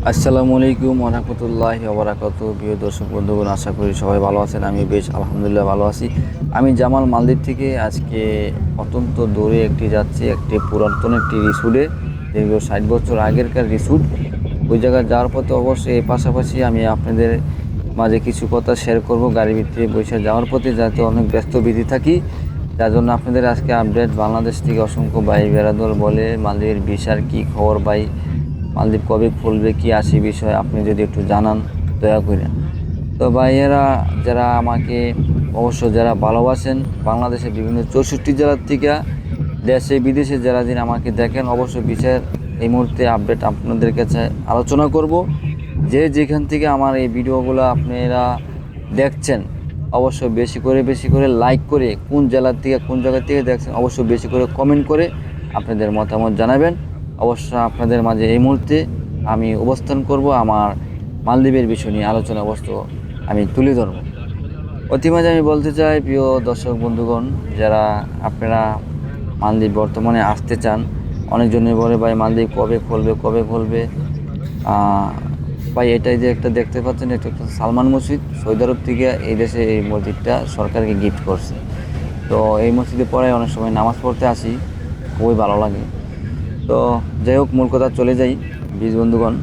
আসসালামু আলাইকুম ওয়া রাহমাতুল্লাহি ওয়া বারাকাতুহু। প্রিয় দর্শক বন্ধুগণ, আশা করি সবাই ভালো আছেন। আমি বেশ আলহামদুলিল্লাহ ভালো আছি। আমি জামাল মালদ্বীপ থেকে আজকে অত্যন্ত দূরে একটি পুরাতন একটি রিসোর্টে, দীর্ঘ 60 বছর আগেরকার রিসোর্ট। ওই জায়গায় যাওয়ার পথে অবশ্যই এর পাশাপাশি আমি আপনাদের মাঝে কিছু কথা শেয়ার করব। গাড়ির ভিতরে বসে যাওয়ার পথে যাতে অনেক ব্যস্ত বিধি থাকি, যার জন্য আপনাদের আজকে আপডেট। বাংলাদেশ থেকে অসংখ্য ভাই বেড়াদল বলে মালদ্বীপের ভিসার কী খবর ভাই, মালদ্বীপ কবে খুলবে, কি আসে বিষয় আপনি যদি একটু জানান দয়া করে। তো ভাইয়েরা, যারা আমাকে অবশ্য যারা ভালোবাসেন, বাংলাদেশের বিভিন্ন 64 জেলার থেকে দেশে বিদেশে যারা দিন আমাকে দেখেন, অবশ্যই বিষয়ের এই মুহূর্তে আপডেট আপনাদের কাছে আলোচনা করব। যে যেখান থেকে আমার এই ভিডিওগুলো আপনারা দেখছেন, অবশ্যই বেশি করে লাইক করে, কোন জেলার থেকে কোন জায়গা থেকে দেখছেন অবশ্যই বেশি করে কমেন্ট করে আপনাদের মতামত জানাবেন। অবশ্য আপনাদের মাঝে এই মুহূর্তে আমি অবস্থান করব, আমার মালদ্বীপের বিষয় নিয়ে আলোচনা অবশ্য আমি তুলে ধরব। অতিমাঝে আমি বলতে চাই, প্রিয় দর্শক বন্ধুগণ, যারা আপনারা মালদ্বীপ বর্তমানে আসতে চান, অনেকজনে বলে ভাই মালদ্বীপ কবে খুলবে। ভাই এটাই যে একটা দেখতে পাচ্ছেন, এটা একটা সালমান মসজিদ, সৌদি আরব থেকে এই দেশে এই মসজিদটা সরকারকে গিফট করছে। তো এই মসজিদে পরে অনেক সময় নামাজ পড়তে আসি, খুবই ভালো লাগে। তো যাই হোক, মূল কথা চলে যাই বীজ বন্ধুগণ।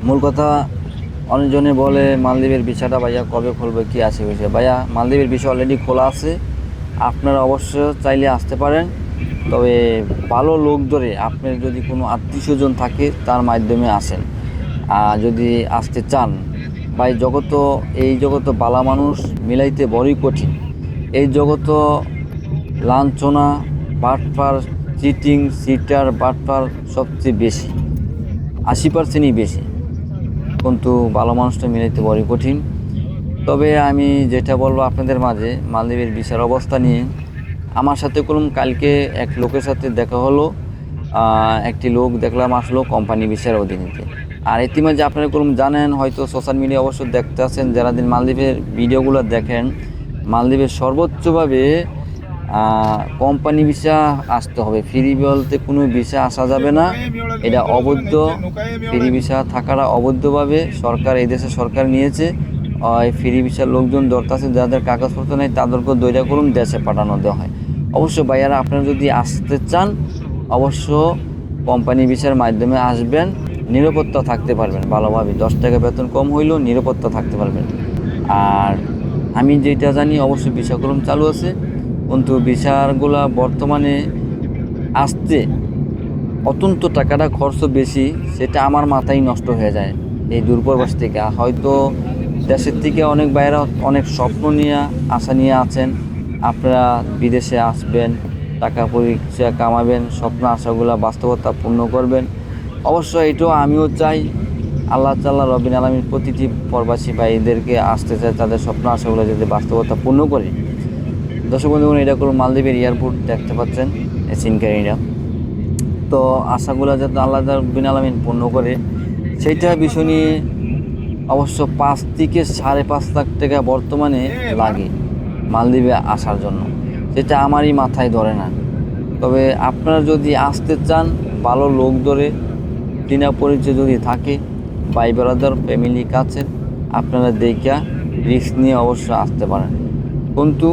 মূল কথা, অনেকজনে বলে মালদ্বীপের ভিসাটা ভাইয়া কবে খুলবে, কি আছে বিষয়। ভাইয়া মালদ্বীপের ভিসা অলরেডি খোলা আছে, আপনারা অবশ্য চাইলে আসতে পারেন। তবে ভালো লোক ধরে, আপনার যদি কোনো আত্মীয় স্বজন থাকে তার মাধ্যমে আসেন। আর যদি আসতে চান, ভাই এই জগত বালা মানুষ মিলাইতে বড়ই কঠিন। এই জগত লাঞ্ছনা, বাটপার, চিটিং, সিটার, বাটপার সবচেয়ে বেশি, 80%ই বেশি। কিন্তু ভালো মানুষটা মিলাইতে বড়ই কঠিন। তবে আমি যেটা বলবো আপনাদের মাঝে, মালদ্বীপের ভিসার অবস্থা নিয়ে আমার সাথে কালকে এক লোকের সাথে দেখা হলো। একটি লোক দেখলাম আসলো কোম্পানি ভিসার অধীনেতে। আর ইতিমধ্যে আপনারা জানেন, হয়তো সোশ্যাল মিডিয়া অবশ্য দেখতে আছেন, যারা দিন মালদ্বীপের ভিডিওগুলো দেখেন, মালদ্বীপের সর্বোচ্চভাবে কোম্পানি ভিসা আসতে হবে। ফ্রি বলতে কোনো ভিসা আসা যাবে না, এটা অবৈধ। ফ্রি ভিসা থাকাটা অবৈধভাবে সরকার, এই দেশে সরকার নিয়েছে। ফ্রি ভিসার লোকজন দরকার, যাদের কাগজপত্র নেই তাদেরকেও দৈরা দেশে পাঠানো দেওয়া হয়। অবশ্য ভাইয়ারা, আপনারা যদি আসতে চান অবশ্য কোম্পানি ভিসার মাধ্যমে আসবেন, নিরাপত্তা থাকতে পারবেন ভালোভাবে। 10 টাকা বেতন কম হইলেও নিরাপত্তা থাকতে পারবেন। আর আমি যেটা জানি, অবশ্যই ভিসা চালু আছে, কিন্তু ভিসারগুলা বর্তমানে আসতে অত্যন্ত টাকাটা খরচ বেশি, সেটা আমার মাথায় নষ্ট হয়ে যায়। এই দূরপ্রবাস থেকে হয়তো দেশের থেকে অনেক বাইরে অনেক স্বপ্ন নিয়ে আশা নিয়ে আছেন, আপনারা বিদেশে আসবেন, টাকা পয়সা কামাবেন, স্বপ্ন আশাগুলো বাস্তবতা পূর্ণ করবেন। অবশ্য এটাও আমিও চাই, আল্লাহ তাআলা রব্বুল আলামিন প্রতিটি প্রবাসী ভাইদেরকে আসতে চায় তাদের স্বপ্ন আশাগুলো যদি বাস্তবতা পূর্ণ করে। দর্শক বন্ধুগণ, এটা মালদ্বীপের এয়ারপোর্ট দেখতে পাচ্ছেন, সিনকারিরা। তো আশাগুলো যাতে আল্লাহ রব্বুল আলামিন পূর্ণ করে, সেইটা বিষয় নিয়ে অবশ্য 5 থেকে 5.5 লাখ টাকা বর্তমানে লাগে মালদ্বীপে আসার জন্য, সেটা আমারই মাথায় ধরে না। তবে আপনারা যদি আসতে চান, ভালো লোক ধরে, বিনা পরিচয় যদি থাকে, ভাই ব্রাদার ফ্যামিলি কাছে, আপনারা দেখা রিস্ক নিয়ে অবশ্য আসতে পারেন। কিন্তু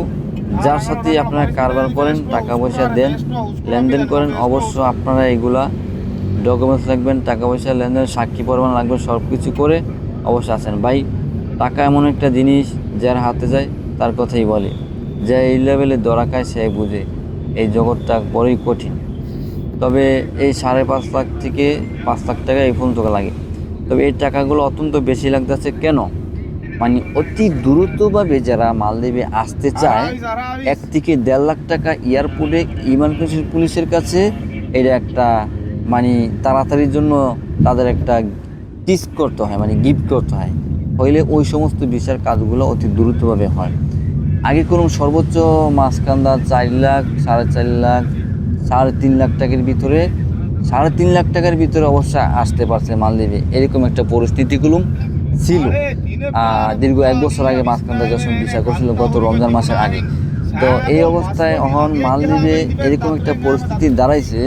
যার সাথে আপনারা কারবার করেন, টাকা পয়সা দেন, লেনদেন করেন, অবশ্য আপনারা এগুলা ডকুমেন্টস রাখবেন, টাকা পয়সা লেনদেন সাক্ষী প্রমাণ লাগবে, সব কিছু করে অবশ্য আসেন। ভাই টাকা এমন একটা জিনিস, যার হাতে যায় তার কথাই বলে, যে এই লেভেলে ধরা খায় সে বুঝে এই জগৎটা বড়ই কঠিন। তবে এই 5.5 লাখ থেকে 5 লাখ টাকা এই পর্যন্ত লাগে। তবে এই টাকাগুলো অত্যন্ত বেশি লাগতেছে কেন, মানে অতি দ্রুতভাবে যারা মালদ্বীপে আসতে চায়, 1 থেকে 1.5 লাখ টাকা এয়ারপোর্টে ইমার্জেন্সি পুলিশের কাছে, এটা একটা মানে তাড়াতাড়ির জন্য তাদের একটা টিস্ট করতে হয়, মানে গিফট করতে হয়, হইলে ওই সমস্ত ভিসার কাজগুলো অতি দ্রুতভাবে হয়। আগে সর্বোচ্চ মাঝখান্দা 4 লাখ, 4.5 লাখ, 3.5 লাখ টাকার ভিতরে, 3.5 লাখ টাকার ভিতরে অবশ্য আসতে পারছে মালদ্বীপে, এরকম একটা পরিস্থিতি ছিল দীর্ঘ 1 বছর আগে মাঝখান্দা যখন ভিসা করছিল, গত রমজান মাসের আগে। তো এই অবস্থায় এখন মালদ্বীপে এরকম একটা পরিস্থিতি দাঁড়াইছে,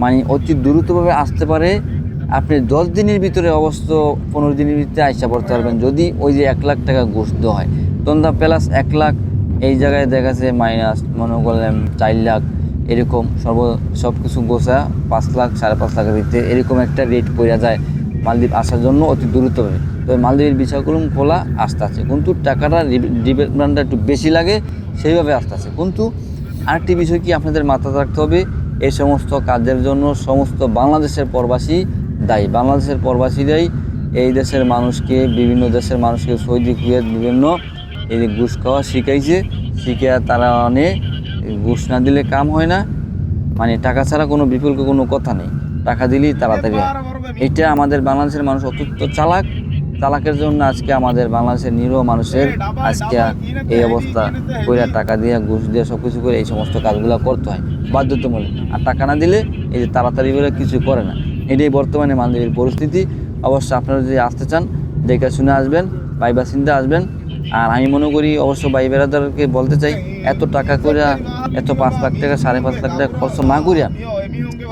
মানে অতি দ্রুতভাবে আসতে পারে, আপনি 10 দিনের ভিতরে অবশ্য 15 দিনের ভিতরে আইসা পড়তে পারবেন, যদি ওই যে 1 লাখ টাকা ঘুষ দেওয়া হয়। তখন প্লাস 1 লাখ এই জায়গায় দেখা যাচ্ছে মাইনাস মনে করলেন 4 লাখ, এরকম সব কিছু গোছা 5 লাখ 5.5 লাখের ভিতরে এরকম একটা রেট পড়ে যায় মালদ্বীপ আসার জন্য অতি দ্রুতভাবে। তবে মালদ্বীপের ভিসাগুলো খোলা আস্তে আছে, কিন্তু টাকাটা ডিমান্ডটা একটু বেশি লাগে, সেইভাবে আস্তে আছে। কিন্তু আরেকটি বিষয় কি আপনাদের মাথায় রাখতে হবে, এই সমস্ত কাজের জন্য সমস্ত বাংলাদেশের প্রবাসী দায়ী। বাংলাদেশের প্রবাসীরাই এই দেশের মানুষকে, বিভিন্ন দেশের মানুষকে সৌদি কুয়েত বিভিন্ন এই যে ঘুষ খাওয়া শিখাইছে, শিখে তারা অনেক ঘুষ না দিলে কাম হয় না, মানে টাকা ছাড়া কোনো বিকল্প কোনো কথা নেই, টাকা দিলেই তাড়াতাড়ি হয়। এটা আমাদের বাংলাদেশের মানুষ অত্যন্ত চালাকের জন্য আজকে আমাদের বাংলাদেশের নিরীহ মানুষের আজকে এই অবস্থা, কইরা টাকা দিয়ে ঘুষ দিয়ে সব কিছু করে এই সমস্ত কাজগুলো করতে হয় বাধ্যতামূলক। আর টাকা না দিলে এই যে তাড়াতাড়ি করে কিছু করে না। এটাই বর্তমানে মালদ্বীপের পরিস্থিতি। অবশ্য আপনারা যদি আসতে চান দেখে শুনে আসবেন, ভাইবা চিন্তা আসবেন। আর আমি মনে করি অবশ্য ভাই বেড়াদারকে বলতে চাই, এত টাকা করে, এত 5 লাখ টাকা 5.5 লাখ টাকা খরচ না করিয়া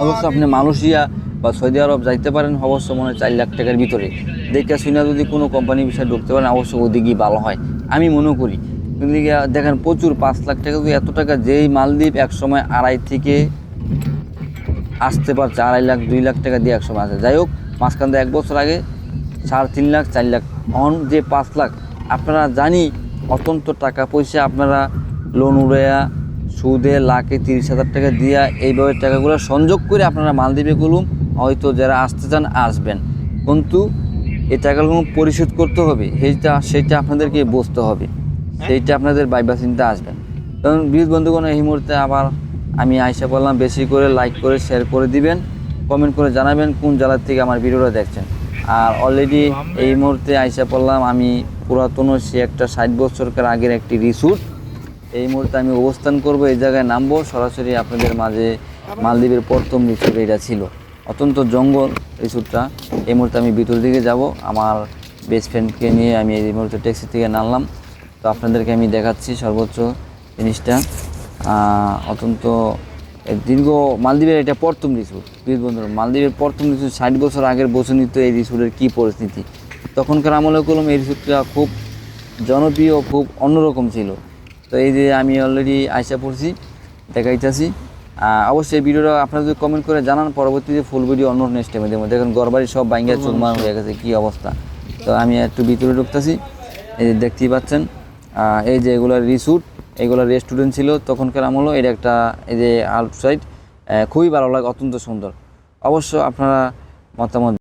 অবশ্য আপনি মালয়েশিয়া বা সৌদি আরব যাইতে পারেন, অবশ্য মনে হয় 4 লাখ টাকার ভিতরে। দেখে শুনে যদি কোনো কোম্পানি বিষয়ে ঢুকতে পারেন অবশ্য ওদিকেই ভালো হয় আমি মনে করি। কিন্তু দেখেন প্রচুর 5 লাখ টাকা, এত টাকা যেই মালদ্বীপ একসময় 2.5 থেকে আসতে পারছে, 2.5 লাখ 2 লাখ টাকা দিয়ে একসময় আসে। যাই হোক, মাঝখান থেকে 1 বছর আগে 3.5 লাখ 4 লাখ, অন যে 5 লাখ, আপনারা জানি অত্যন্ত টাকা পয়সা আপনারা লোন উড়াইয়া সুদে লাখে 30,000 টাকা দিয়া এইভাবে টাকাগুলো সংযোগ করে আপনারা মালদ্বীপে গেলুম, হয়তো যারা আসতে চান আসবেন, কিন্তু এই টাকাগুলো পরিশোধ করতে হবে, সেইটা আপনাদেরকে বুঝতে হবে, সেইটা আপনাদের ভাইবা চিন্তা আসবেন। কারণ বিদ্যুৎ বন্ধুগণ, এই মুহূর্তে আবার আমি আইসা বললাম, বেশি করে লাইক করে শেয়ার করে দিবেন, কমেন্ট করে জানাবেন কোন জেলার থেকে আমার ভিডিওটা দেখছেন। আর অলরেডি এই মুহূর্তে আইসা পড়লাম আমি পুরাতন সে একটা 60 বছরকার আগের একটি রিসোর্ট। এই মুহূর্তে আমি অবস্থান করব, এই জায়গায় নামবো সরাসরি আপনাদের মাঝে। মালদ্বীপের প্রথম রিসোর্ট এটা ছিল, অত্যন্ত জঙ্গল রিসোর্টটা। এই মুহূর্তে আমি ভিতর দিকে যাব, আমার বেস্ট ফ্রেন্ডকে নিয়ে আমি এই মুহূর্তে ট্যাক্সি থেকে নামলাম। তো আপনাদেরকে আমি দেখাচ্ছি সর্বোচ্চ জিনিসটা। অত্যন্ত দীর্ঘ মালদ্বীপের এটা প্রথম রিসোর্ট। প্লিজ বন্ধুরা, মালদ্বীপের প্রথম রিসোর্ট 60 বছর আগের বছরই তো এই রিসোর্টের কী পরিস্থিতি। তখনকার আমলে কলম এই রিসোর্টটা খুব জনপ্রিয়, খুব অন্যরকম ছিল। তো এই যে আমি অলরেডি আইসা পড়ছি, দেখাইতেছি। অবশ্যই ভিডিওটা আপনারা যদি কমেন্ট করে জানান, পরবর্তীতে ফুল ভিডিও অন্য নেক্সট টাইমে দেবো। দেখেন ঘরবাড়ি সব বাইঙ্গা চুরমার হয়ে গেছে, কী অবস্থা। তো আমি একটু ভিতরে ঢুকতেছি, এই যে দেখতেই পাচ্ছেন। এই যে এগুলোর রিসোর্ট, এগুলো রেস্টুরেন্ট ছিল তখনকার আমলও। এটা একটা এই যে আউটসাইড, খুবই ভালো লাগে, অত্যন্ত সুন্দর। অবশ্য আপনারা মতামত